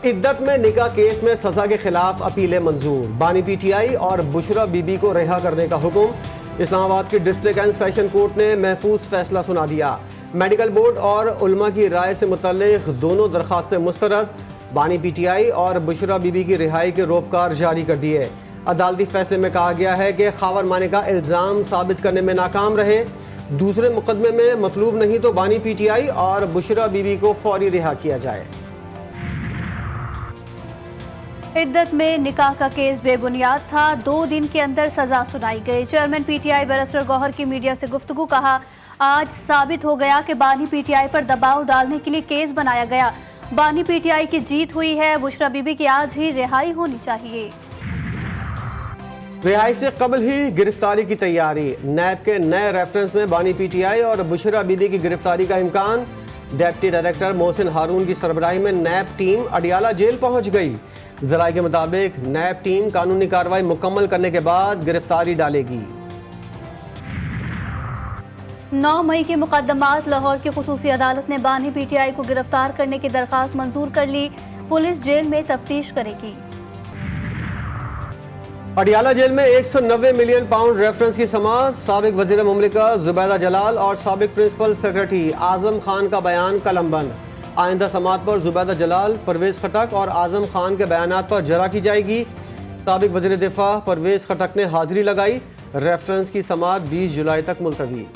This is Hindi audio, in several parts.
इद्दत में निकाह केस में सजा के खिलाफ अपीलें मंजूर। बानी पीटीआई और बुशरा बीबी को रिहा करने का हुक्म। इस्लामाबाद की डिस्ट्रिक्ट एंड सेशन कोर्ट ने महफूज फैसला सुना दिया। मेडिकल बोर्ड और उलमा की राय से मुतल्लिक दोनों दरखास्तें मुस्तरद। बानी पीटीआई और बुशरा बीबी की रिहाई के रोपकार जारी कर दिए। अदालती फैसले में कहा गया है कि खावर माने का इल्ज़ाम साबित करने में नाकाम रहे। दूसरे मुकदमे में मतलूब नहीं तो बानी पीटीआई और बुशरा बीबी को फौरी रिहा किया जाए। इद्दत में निकाह का केस बेबुनियाद था, 2 दिन के अंदर सजा सुनाई गई। चेयरमैन पीटीआई बैरिस्टर गौहर की मीडिया से गुफ्तगू। कहा, आज साबित हो गया कि बानी पीटीआई पर दबाव डालने के लिए केस बनाया गया। बानी पीटीआई की जीत हुई है। बुशरा बीबी की आज ही रिहाई होनी चाहिए। रिहाई से कबल ही गिरफ्तारी की तैयारी। नैब के नए रेफरेंस में बानी पीटीआई और बुशरा बीबी की गिरफ्तारी का इम्कान। डिप्टी डायरेक्टर मोहसिन हारून की सरबराही में नैब टीम अडियाला जेल पहुंच गई। जराये के मुताबिक नैब टीम कानूनी कार्रवाई मुकम्मल करने के बाद गिरफ्तारी डालेगी। 9 मई के मुकदमात। लाहौर की खुसूसी अदालत ने बानी पीटीआई को गिरफ्तार करने की दरखास्त मंजूर कर ली। पुलिस जेल में तफ्तीश करेगी। अडियाला जेल में 190 मिलियन पाउंड रेफरेंस की समाअत। साबिक वजीर मुमलिका जुबैदा जलाल और साबिक प्रिंसिपल सेक्रेटरी आजम खान का बयान कलमबंद। आइंदा समाअत पर जुबैदा जलाल, परवेज खटक और आजम खान के बयानात पर जरा की जाएगी। साबिक वजीर दिफा परवेज खटक ने हाजिरी लगाई। रेफरेंस की समाअत 20 जुलाई तक मुलतवी।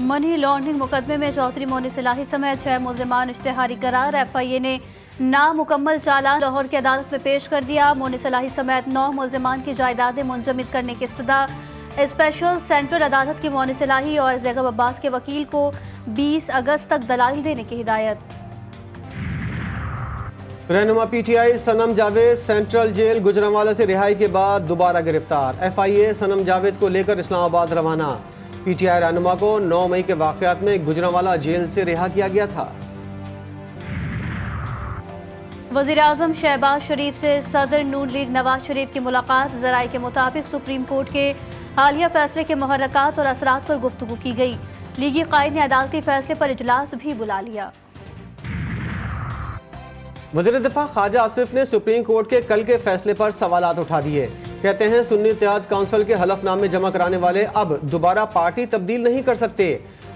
मनी लॉन्ड्रिंग मुकदमे में चौधरी मोनी सलाही समेत 6 मुल्जिमान इश्तेहारी करार। एफआईए ने नामुकम्मल चालान लाहौर की अदालत में पेश कर दिया। मोनी सलाही समेत 9 मुल्जिमान की जायदादें मुंजमद करने की इस्तदा। स्पेशल सेंट्रल अदालत की मोनी सलाही और जैकब अब्बास के वकील को 20 अगस्त तक दलाइल देने की हिदायत। रहनुमा पीटीआई सनम जावेद सेंट्रल जेल गुजरांवाला से रिहाई के बाद दोबारा गिरफ्तार। एफआईए सनम जावेद को लेकर इस्लामाबाद रवाना। पीटीआई रहनुमा को 9 मई के वाकयात में गुजरांवाला जेल से रिहा किया गया था। वज़ीर आज़म शहबाज शरीफ से सदर नून लीग नवाज शरीफ की मुलाकात। ज़राए के मुताबिक सुप्रीम कोर्ट के हालिया फैसले के मुहर्रकात और असरात पर गुफ्तगू की गई। लीगी कायद ने अदालती फैसले पर इजलास भी बुला लिया। वज़ीर दिफा ख्वाजा आसिफ ने सुप्रीम कोर्ट के कल के फैसले पर सवालात उठा दिए। कहते हैं सुन्नी इत्तेहाद काउंसिल के हलफनामे जमा कराने वाले अब दोबारा पार्टी तब्दील नहीं कर सकते।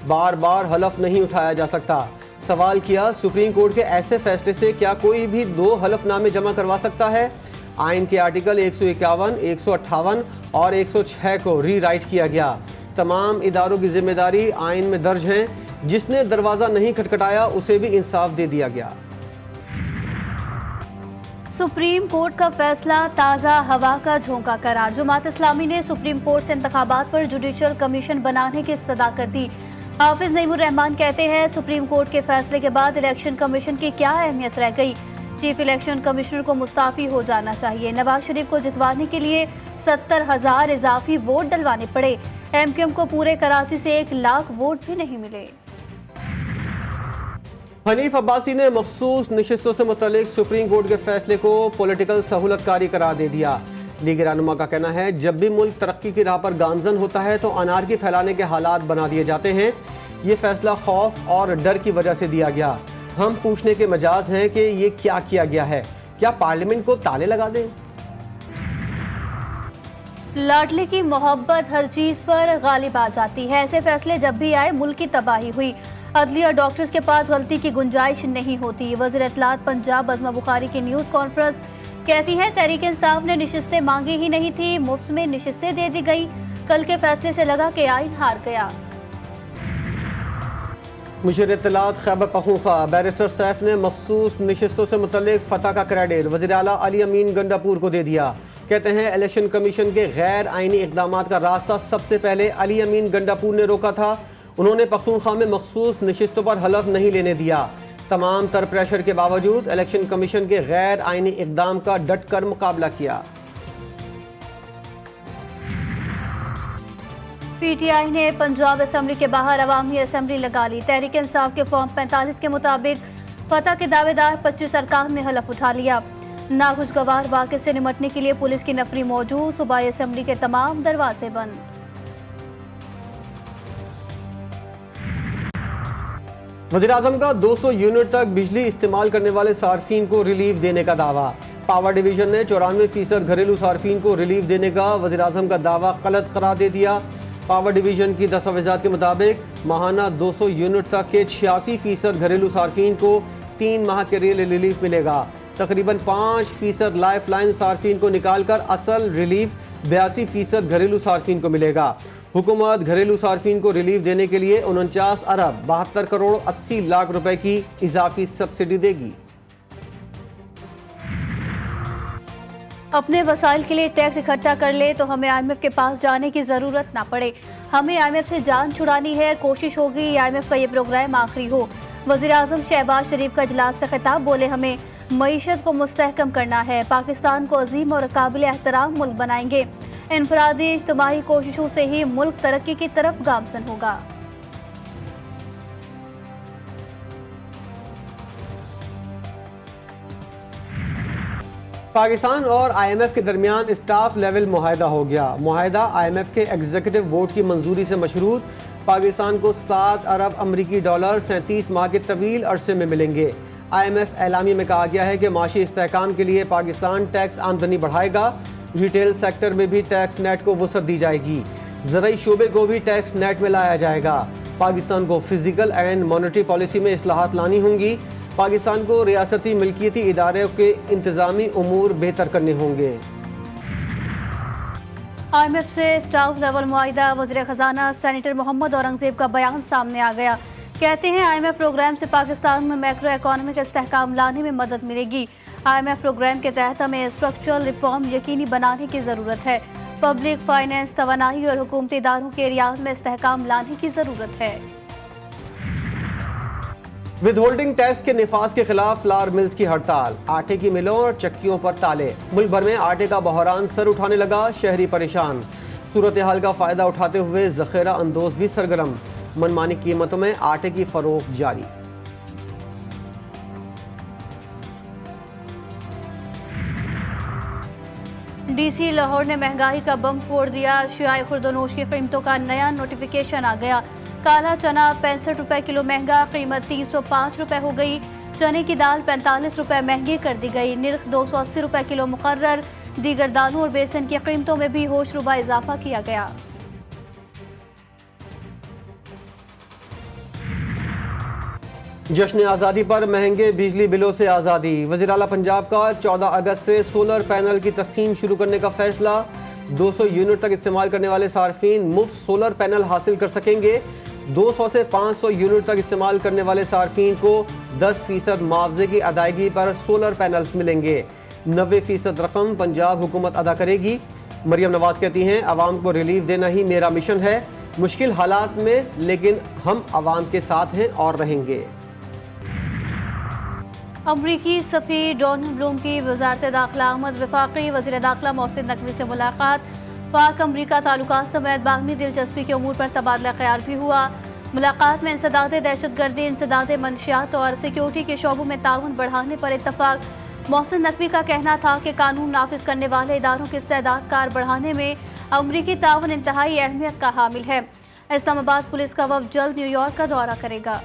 बार बार हलफ नहीं उठाया जा सकता। सवाल किया, सुप्रीम कोर्ट के ऐसे फैसले से क्या कोई भी 2 हलफनामे जमा करवा सकता है? आइन के आर्टिकल 151, 158 और 106 को रीराइट किया गया। तमाम इदारों की जिम्मेदारी आइन में दर्ज हैं। जिसने दरवाजा नहीं खटखटाया उसे भी इंसाफ दे दिया गया। सुप्रीम कोर्ट का फैसला ताज़ा हवा का झोंका करार। जमात इस्लामी ने सुप्रीम कोर्ट से इंतखाबात पर जुडिशल कमीशन बनाने की इस्तदा कर दी। हाफिज नईमुर रहमान कहते हैं, सुप्रीम कोर्ट के फैसले के बाद इलेक्शन कमीशन की क्या अहमियत रह गई। चीफ इलेक्शन कमिश्नर को मुस्ताफी हो जाना चाहिए। नवाज शरीफ को जितवाने के लिए 70,000 इजाफी वोट डलवाने पड़े। एमक्यूएम को पूरे कराची से 1 लाख वोट भी नहीं मिले। हनीफ अब्बासी ने मखसूस नशिस्तों से मुतल्लिक सुप्रीम कोर्ट के फैसले को पॉलिटिकल सहूलतकारी करार दे दिया। लीग रहनुमा का कहना है, जब भी मुल्क तरक्की की राह पर गामजन होता है तो अनारकी फैलाने के हालात बना दिए जाते हैं। ये फैसला खौफ और डर की वजह से दिया गया। हम पूछने के मजाज हैं कि ये क्या किया गया है? क्या पार्लियामेंट को ताले लगा दें? लाडले की मोहब्बत हर चीज पर गालिब आ जाती है। ऐसे फैसले जब भी आए मुल्क की तबाही हुई। अदली और डॉक्टर्स के पास गलती की गुंजाइश नहीं होती। वज़ीर इत्तलात पंजाब अज़मा बुखारी की न्यूज़ कॉन्फ्रेंस कहती है, तहरीक इंसाफ ने नशिस्तें मांगी ही नहीं थी, मुफ्त में नशिस्तें दे दी गई। कल के फैसले से लगा कि आइन हार गया। मुशीर इत्तलात खैबर पख्तूनख्वा बैरिस्टर सैफ ने मखसूस नशिस्तों से मुतल्लिक फतह का क्रेडिट वज़ीर आला अली अमीन गंडापुर को दे दिया। कहते हैं, इलेक्शन कमीशन के गैर आइनी इक़दामात का रास्ता सबसे पहले अली अमीन गंडापुर ने रोका था। उन्होंने पख्तूनख्वा में मखसूस नशिस्तों पर हलफ नहीं लेने दिया। तमाम तर प्रेशर के बावजूद इलेक्शन कमीशन के गैर आइनी इक़दाम का डट कर मुकाबला किया। पीटीआई ने पंजाब असम्बली के बाहर अवामी असम्बली लगा ली। तहरीक इंसाफ के फॉर्म 45 के मुताबिक फतह के दावेदार 25 अरकान ने हलफ उठा लिया। नाखुशगवार वाक़े से निमटने के लिए पुलिस की नफरी मौजूद। सूबाई असम्बली के तमाम दरवाजे बंद। वज़ीर-ए-आज़म का 200 यूनिट तक बिजली इस्तेमाल करने वाले सार्फिन को रिलीफ देने का दावा। पावर डिवीजन ने 94% घरेलू सार्फिन को रिलीफ देने का वज़ीर-ए-आज़म का दावा गलत करार दे दिया। पावर डिवीजन की दस्तावेज़ात के मुताबिक माहाना 200 यूनिट तक के 86% घरेलू सार्फिन को 3 माह के लिए रिलीफ मिलेगा। तकरीबन 5% लाइफ लाइन सार्फिन को निकाल कर असल रिलीफ 82% घरेलू सार्फिन को मिलेगा। हुकूमत घरेलू सार्फिन को रिलीफ देने के लिए 49 अरब 72 करोड़ 80 लाख रुपए की इजाफी सब्सिडी देगी। अपने वसाइल के लिए टैक्स इकट्ठा कर ले तो हमें IMF के पास जाने की ज़रूरत ना पड़े। हमें IMF से जान छुड़ानी है। कोशिश होगी IMF का ये प्रोग्राम आखिरी हो। वज़ीर-ए-आज़म शहबाज शरीफ का इजलास से खिताब। बोले हमें मईशत को मुस्तहकम करना है। पाकिस्तान को अजीम और काबिल एहतराम मुल्क बनाएंगे। इनफरादी इज्तिमाई कोशिशों से ही मुल्क तरक्की की तरफ गामजन होगा। पाकिस्तान और IMF के दरमियान स्टाफ लेवल मुआहदा हो गया। मुआहदा IMF के एग्जीक्यूटिव बोर्ड की मंजूरी से मशरूत पाकिस्तान को 7 अरब अमरीकी डॉलर 37 माह के तवील अरसे में मिलेंगे। IMF एलामी में कहा गया है कि माशी इस्तेहकाम के लिए पाकिस्तान टैक्स आमदनी बढ़ाएगा। रिटेल सेक्टर में भी टैक्स नेट को वसअत दी जाएगी। ज़राई शोबे को भी टैक्स नेट में लाया जाएगा। पाकिस्तान को फिजिकल एंड मॉनेटरी पॉलिसी में इस्लाहात लानी होंगी। पाकिस्तान को रियासती मिल्कियती इदारे के इंतजामी उमूर बेहतर करने होंगे। IMF से स्टाफ लेवल मुआहिदा। वज़ीर ख़जाना सेनेटर मोहम्मद औरंगज़ेब का बयान सामने आ गया। कहते हैं IMF प्रोग्राम से पाकिस्तान में मैक्रो इकोनॉमिक इस्तेहकाम लाने में मदद मिलेगी। IMF प्रोग्राम के तहत हमें स्ट्रक्चरल रिफॉर्म यकीनी बनाने की ज़रूरत है। पब्लिक फाइनेंस, तवानाई और हुकूमती इदारों के रियाज में इस्तेहकाम लाने की ज़रूरत है। विदहोल्डिंग टैक्स के निफाज के खिलाफ फ्लावर मिल्स की हड़ताल। आटे की मिलों और चक्कियों पर ताले। मुल्क भर में आटे का बहरान सर उठाने लगा। शहरी परेशान। सूरत हाल का फायदा उठाते हुए जखेरा अंदोज भी सरगर्म। मनमानी कीमतों में आटे की फरोख्त जारी। DC लाहौर ने महंगाई का बम फोड़ दिया। अशियाए खुर्दनोश की कीमतों का नया नोटिफिकेशन आ गया। काला चना 65 रुपए किलो महंगा, कीमत 305 रुपए हो गई। चने की दाल 45 रुपए महंगी कर दी गई। निर्ख 280 रुपए किलो मुकर्रर। दीगर दालों और बेसन की कीमतों में भी होशरुबा इजाफा किया गया। जश्न आज़ादी पर महंगे बिजली बिलों से आज़ादी। वज़ीर आला पंजाब का 14 अगस्त से सोलर पैनल की तकसीम शुरू करने का फैसला। 200 यूनिट तक इस्तेमाल करने वाले सार्फिन मुफ्त सोलर पैनल हासिल कर सकेंगे। 200 से 500 यूनिट तक इस्तेमाल करने वाले सार्फिन को 10% मुआवजे की अदायगी पर सोलर पैनल्स मिलेंगे। 90% रकम पंजाब हुकूमत अदा करेगी। मरियम नवाज कहती हैं, आवाम को रिलीफ देना ही मेरा मिशन है, मुश्किल हालात में, लेकिन हम आवाम के साथ हैं और रहेंगे। अमरीकी सफ़ीर डोनाल्ड ब्लूम की वज़ारत दाखिला आमद। वफाकी वज़ीर दाखिला मोहसिन नकवी से मुलाकात। पाक अमरीका ताल्लुकात समेत बाहमी दिलचस्पी के उमूर पर तबादला ख्याल भी हुआ। मुलाकात में इंसदाद दहशतगर्दी, इंसदाद मनशियात और सिक्योरिटी के शोबों में ताउन बढ़ाने पर इत्तफाक। मोहसिन नकवी का कहना था कि कानून नाफिज करने वाले इदारों की इस्तेदाद कार बढ़ाने में अमरीकी ताउन इंतहाई अहमियत का हामिल है। इस्लामाबाद पुलिस का वफ़द जल्द न्यूयॉर्क का दौरा करेगा।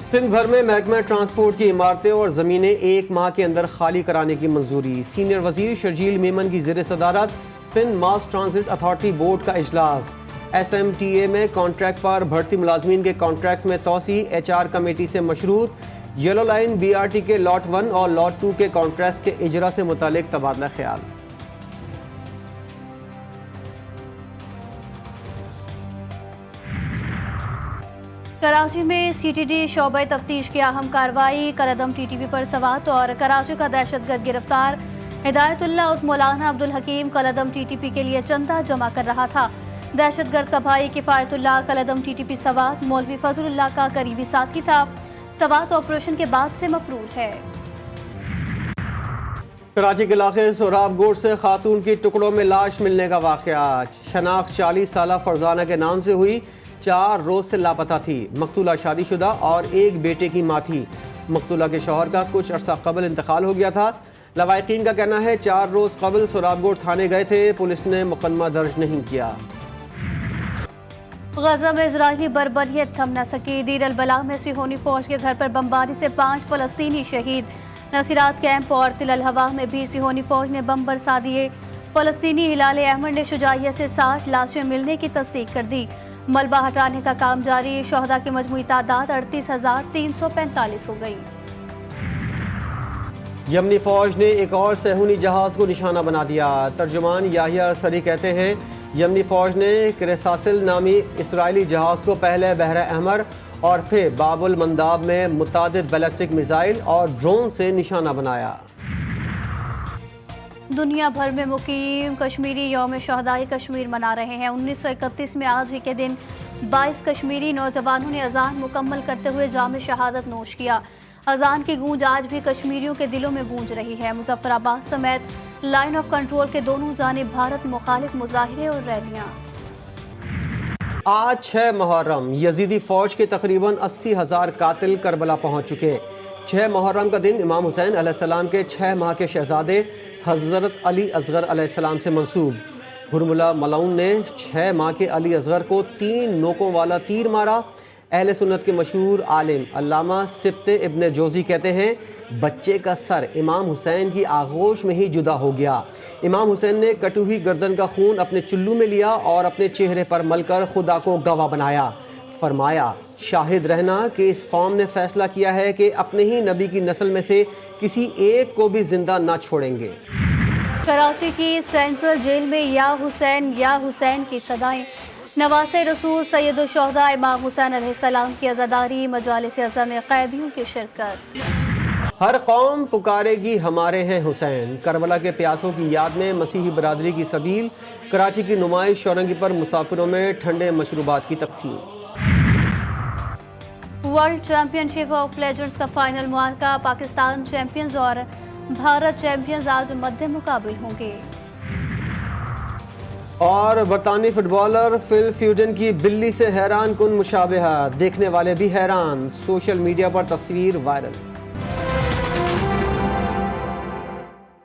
सिंध भर में महकमा ट्रांसपोर्ट की इमारतें और ज़मीनें 1 माह के अंदर खाली कराने की मंजूरी। सीनियर वजीर शर्जील मेमन की ज़ेर सदारत Sindh mass transit authority board का इजलास। SMTA में कॉन्ट्रैक्ट पर भर्ती मुलाजमीन के कॉन्ट्रैक्ट में तोसी HR कमेटी से मशरूत। येलो लाइन BRT के लॉट 1 और लॉट 2 के कॉन्ट्रैक्ट के इजरा से मुतालिक तबादला ख्याल। कराची में CTD शोबे तफ्तीश की अहम कार्रवाई। कलअदम TTP पर सवात और कराची का दहशतगर्द गिरफ्तार। हिदायतुल्लाह उर्फ मौलाना अब्दुल हकीम कलअदम TTP के लिए चंदा जमा कर रहा था। दहशतगर्द का भाई किफायतुल्लाह कलअदम TTP सवात मौलवी फजलुल्लाह का करीबी साथी था। सवात ऑपरेशन के बाद से मफरूर है। कराची के इलाके सोराब गोट से खातून की टुकड़ों में लाश मिलने का वाक़या। शनाख्त 40 साला फरजाना के नाम से हुई। 4 रोज से लापता थी। मकतूला शादीशुदा और एक बेटे की माँ थी। मकतूला के शौहर का कुछ अरसा कबल इंतकाल हो गया था। लवाहिकीन का कहना है 4 रोज कबल सोराबगोट थाने गए थे, पुलिस ने मुकदमा दर्ज नहीं किया। गजा में इजरायली बर्बरियत थम न सकी। दीर अल बला में सिहोनी फौज के घर पर बमबारी से 5 फलस्तीनी शहीद। नसीरात कैंप और तिल अल हवा में भी सिहोनी फौज ने बम बरसा दिए। फलस्तीनी हिलाल अहमद ने शुजाइयत से 60 लाशें मिलने की तस्दीक कर दी। मलबा हटाने का काम जारी। शोहदा की मजमूई तादाद 38,345 हो गई। यमनी फौज ने एक और सहूनी जहाज को निशाना बना दिया। तर्जुमान याहिया सरी कहते हैं यमनी फौज ने क्रेसासिल नामी इसराइली जहाज को पहले बहरा अहमर और फिर बाबुल मंदाब में मुतादिद बैलिस्टिक मिसाइल और ड्रोन से निशाना बनाया। दुनिया भर में मुकीम कश्मीरी यौम शहदाई कश्मीर मना रहे हैं। 1931 में आज ही के दिन 22 कश्मीरी नौजवानों ने अजान मुकम्मल करते हुए जाम शहादत नोश किया। अजान की गूंज आज भी कश्मीरियों के दिलों में गूंज रही है। मुजफ्फराबाद समेत लाइन ऑफ कंट्रोल के दोनों जानिब भारत मुखालिफ मुजाहिरे और रैलियां। आज 6 मुहर्रम यजीदी फौज के तकरीबन 80,000 कातिल करबला पहुंच चुके। 6 मुहर्रम का दिन इमाम हुसैन अलैहिस्सलाम के 6 माह के शहजादे हजरत अली असगर अलैहिस्सलाम से मंसूब। हुरमुला मलाउन ने 6 माह के अली असगर को 3 नोकों वाला तीर मारा। अहले सुन्नत के मशहूर आलिम अल्लामा सिब्ते इब्ने जोजी कहते हैं बच्चे का सर इमाम हुसैन की आगोश में ही जुदा हो गया। इमाम हुसैन ने कटी हुई गर्दन का खून अपने चुल्लू में लिया और अपने चेहरे पर मलकर खुदा को गवाह बनाया। फरमाया शाहिद रहना कि इस कौम ने फैसला किया है कि अपने ही नबी की नस्ल में से किसी एक को भी जिंदा ना छोड़ेंगे। कराची की सेंट्रल जेल में या हुसैन की सदाएं। नवासे रसूल सैयदुल शुहदा इमाम हुसैन अलैहिस्सलाम की अज़ादारी। मजालिस अज़ा में कैदियों की शिरकत। हर कौम पुकारेगी हमारे हैं हुसैन। करबला के प्यासों की याद में मसीही बरादरी की सबील। कराची की नुमाइश शौरंगी पर मुसाफिरों में ठंडे मशरूबात की तकसीम। वर्ल्ड चैंपियनशिप ऑफ लेजेंड्स का फाइनल मुआरका। पाकिस्तान चैंपियंस और भारत चैंपियंस आज मध्य मुकाबिल होंगे। और बरतानी फुटबॉलर फिल फ्यूजन की बिल्ली से हैरान कुन मुशाबहा, देखने वाले भी हैरान। सोशल मीडिया पर तस्वीर वायरल।